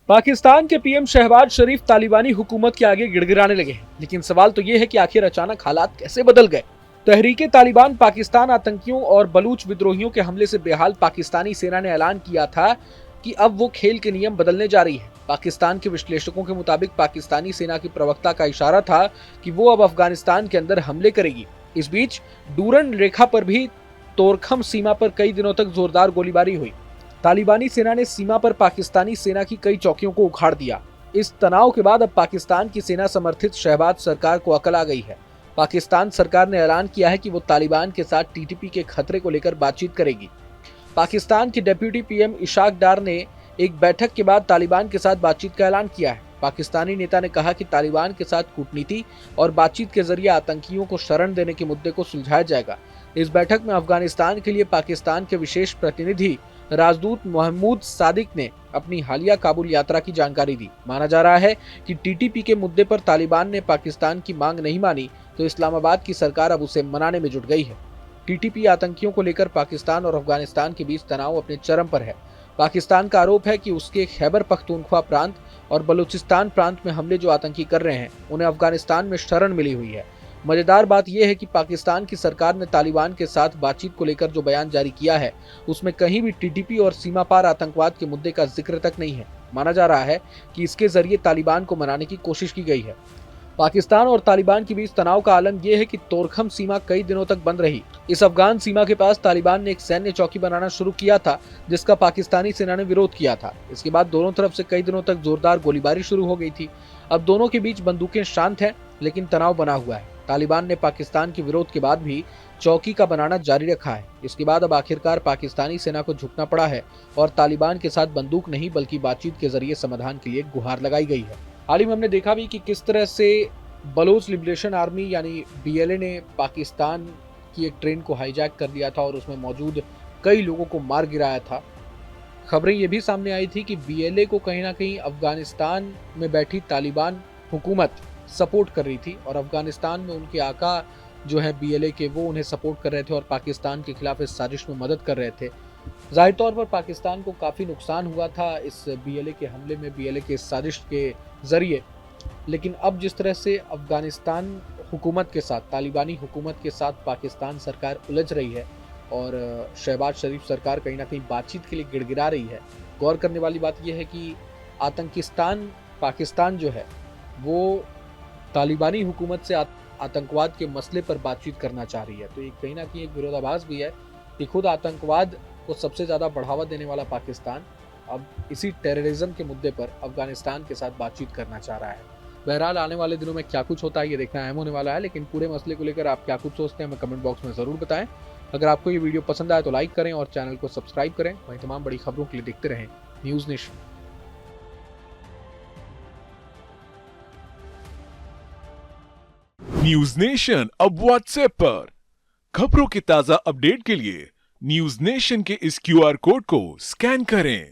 पाकिस्तान के पीएम शहबाज शरीफ तालिबानी हुकूमत के आगे गिड़गिड़ाने लगे हैं, लेकिन सवाल तो ये है कि आखिर अचानक हालात कैसे बदल गए। तहरीके तालिबान पाकिस्तान आतंकियों और बलूच विद्रोहियों के हमले से बेहाल पाकिस्तानी सेना ने ऐलान किया था कि अब वो खेल के नियम बदलने जा रही है। पाकिस्तान के विश्लेषकों के मुताबिक पाकिस्तानी सेना की प्रवक्ता का इशारा था कि वो अब अफगानिस्तान के अंदर हमले करेगी। इस बीच डूरन रेखा पर भी तोरखम सीमा पर कई दिनों तक जोरदार गोलीबारी हुई। तालिबानी सेना ने सीमा पर पाकिस्तानी सेना की कई चौकियों को उखाड़ दिया। इस तनाव के बाद अब पाकिस्तान की सेना समर्थित शहबाज सरकार को अकल आ गई है। पाकिस्तान सरकार ने ऐलान किया है कि वो तालिबान के साथ टीटीपी के खतरे को लेकर बातचीत करेगी। पाकिस्तान के डिप्टी पीएम इशाक डार ने एक बैठक के बाद तालिबान के साथ बातचीत का ऐलान किया है। पाकिस्तानी नेता ने कहा कि तालिबान के साथ कूटनीति और बातचीत के जरिए आतंकियों को शरण देने के मुद्दे को सुलझाया जाएगा। इस बैठक में अफगानिस्तान के लिए पाकिस्तान के विशेष प्रतिनिधि राजदूत महमूद सादिक ने अपनी हालिया काबुल यात्रा की जानकारी दी। माना जा रहा है कि टीटीपी के मुद्दे पर तालिबान ने पाकिस्तान की मांग नहीं मानी तो इस्लामाबाद की सरकार अब उसे मनाने में जुट गई है। टीटीपी आतंकियों को लेकर पाकिस्तान और अफगानिस्तान के बीच तनाव अपने चरम पर है। पाकिस्तान का आरोप है कि उसके खैबर पख्तूनख्वा प्रांत और बलूचिस्तान प्रांत में हमले जो आतंकी कर रहे हैं उन्हें अफगानिस्तान में शरण मिली हुई है। मजेदार बात यह है कि पाकिस्तान की सरकार ने तालिबान के साथ बातचीत को लेकर जो बयान जारी किया है उसमें कहीं भी टीटीपी और सीमा पार आतंकवाद के मुद्दे का जिक्र तक नहीं है। माना जा रहा है कि इसके जरिए तालिबान को मनाने की कोशिश की गई है। पाकिस्तान और तालिबान के बीच तनाव का आलम यह है कि तोरखम सीमा कई दिनों तक बंद रही। इस अफगान सीमा के पास तालिबान ने एक सैन्य चौकी बनाना शुरू किया था जिसका पाकिस्तानी सेना ने विरोध किया था। इसके बाद दोनों तरफ से कई दिनों तक जोरदार गोलीबारी शुरू हो गई थी। अब दोनों के बीच बंदूकें शांत हैं, लेकिन तनाव बना हुआ है। तालिबान ने पाकिस्तान के विरोध के बाद भी चौकी का बनाना जारी रखा है। इसके बाद अब आखिरकार पाकिस्तानी सेना को झुकना पड़ा है और तालिबान के साथ बंदूक नहीं बल्कि बातचीत के जरिए समाधान के लिए गुहार लगाई गई है। हाल ही में हमने देखा भी कि किस तरह से बलोच लिबरेशन आर्मी यानी बीएलए ने पाकिस्तान की एक ट्रेन को हाईजैक कर दिया था और उसमें मौजूद कई लोगों को मार गिराया था। खबरें ये भी सामने आई थी कि बीएलए को कहीं ना कहीं अफगानिस्तान में बैठी तालिबान हुकूमत सपोर्ट कर रही थी और अफगानिस्तान में उनके आका जो है बीएलए के वो उन्हें सपोर्ट कर रहे थे और पाकिस्तान के खिलाफ इस साजिश में मदद कर रहे थे। जाहिर तौर पर पाकिस्तान को काफ़ी नुकसान हुआ था इस बीएलए के हमले में, बीएलए के इस साजिश के ज़रिए। लेकिन अब जिस तरह से अफगानिस्तान हुकूमत के साथ, तालिबानी हुकूमत के साथ पाकिस्तान सरकार उलझ रही है और शहबाज शरीफ सरकार कहीं ना कहीं बातचीत के लिए गिड़गिड़ा रही है। गौर करने वाली बात यह है कि आतंकिस्तान पाकिस्तान जो है वो तालिबानी हुकूमत से आतंकवाद के मसले पर बातचीत करना चाह रही है। तो ये कहीं ना कहीं एक विरोधाभास भी है कि खुद आतंकवाद को सबसे ज़्यादा बढ़ावा देने वाला पाकिस्तान अब इसी टेररिज्म के मुद्दे पर अफगानिस्तान के साथ बातचीत करना चाह रहा है। बहरहाल आने वाले दिनों में क्या कुछ होता है ये देखना अहम होने वाला है, लेकिन पूरे मसले को लेकर आप क्या कुछ सोचते हैं हमें कमेंट बॉक्स में ज़रूर बताएं। अगर आपको ये वीडियो पसंद आए तो लाइक करें और चैनल को सब्सक्राइब करें। वहीं तमाम बड़ी खबरों के लिए देखते रहें न्यूज़ नेशन। न्यूज नेशन अब व्हाट्सएप पर खबरों के ताजा अपडेट के लिए न्यूज नेशन के इस क्यूआर कोड को स्कैन करें।